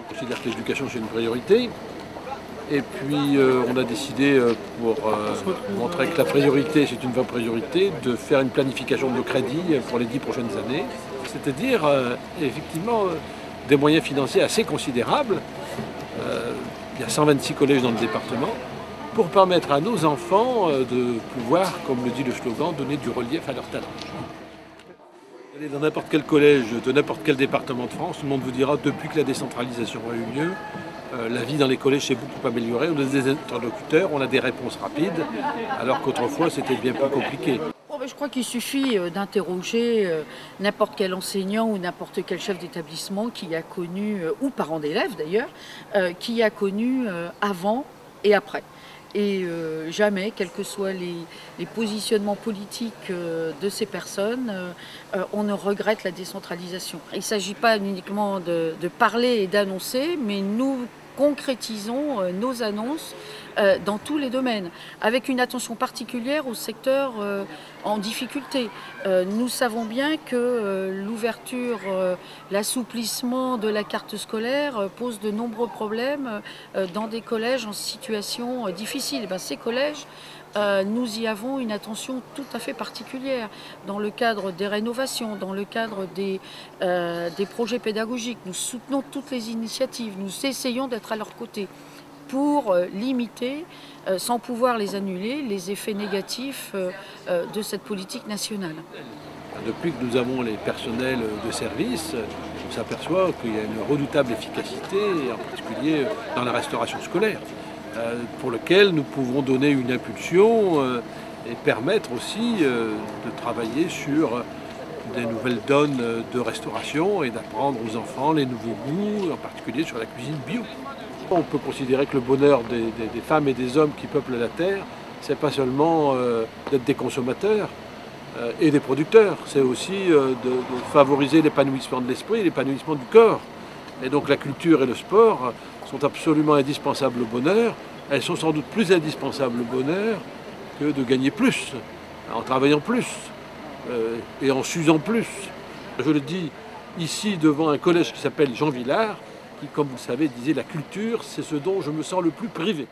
On considère que l'éducation c'est une priorité. Et puis on a décidé, pour montrer que la priorité c'est une vraie priorité, de faire une planification de nos crédits pour les 10 prochaines années. C'est-à-dire effectivement des moyens financiers assez considérables. Il y a 126 collèges dans le département pour permettre à nos enfants de pouvoir, comme le dit le slogan, donner du relief à leur talent. Allez dans n'importe quel collège de n'importe quel département de France, tout le monde vous dira depuis que la décentralisation a eu lieu, la vie dans les collèges s'est beaucoup améliorée. On a des interlocuteurs, on a des réponses rapides, alors qu'autrefois c'était bien plus compliqué. Je crois qu'il suffit d'interroger n'importe quel enseignant ou n'importe quel chef d'établissement qui a connu, ou parent d'élèves d'ailleurs, qui a connu avant et après. Et jamais, quels que soient les positionnements politiques de ces personnes, on ne regrette la décentralisation. Il ne s'agit pas uniquement de parler et d'annoncer, mais nous concrétisons nos annonces dans tous les domaines, avec une attention particulière aux secteurs en difficulté. Nous savons bien que l'ouverture, l'assouplissement de la carte scolaire pose de nombreux problèmes dans des collèges en situation difficile. Ces collèges, nous y avons une attention tout à fait particulière dans le cadre des rénovations, dans le cadre des projets pédagogiques. Nous soutenons toutes les initiatives, nous essayons d'être à leur côté pour limiter, sans pouvoir les annuler, les effets négatifs de cette politique nationale. Depuis que nous avons les personnels de service, on s'aperçoit qu'il y a une redoutable efficacité, en particulier dans la restauration scolaire, pour lequel nous pouvons donner une impulsion et permettre aussi de travailler sur des nouvelles donnes de restauration et d'apprendre aux enfants les nouveaux goûts, en particulier sur la cuisine bio. On peut considérer que le bonheur des femmes et des hommes qui peuplent la Terre, c'est pas seulement d'être des consommateurs et des producteurs, c'est aussi de favoriser l'épanouissement de l'esprit et l'épanouissement du corps. Et donc la culture et le sport sont absolument indispensables au bonheur. Elles sont sans doute plus indispensables au bonheur que de gagner plus, en travaillant plus et en s'usant plus. Je le dis ici devant un collège qui s'appelle Jean Villard, qui, comme vous le savez, disait « la culture, c'est ce dont je me sens le plus privé ».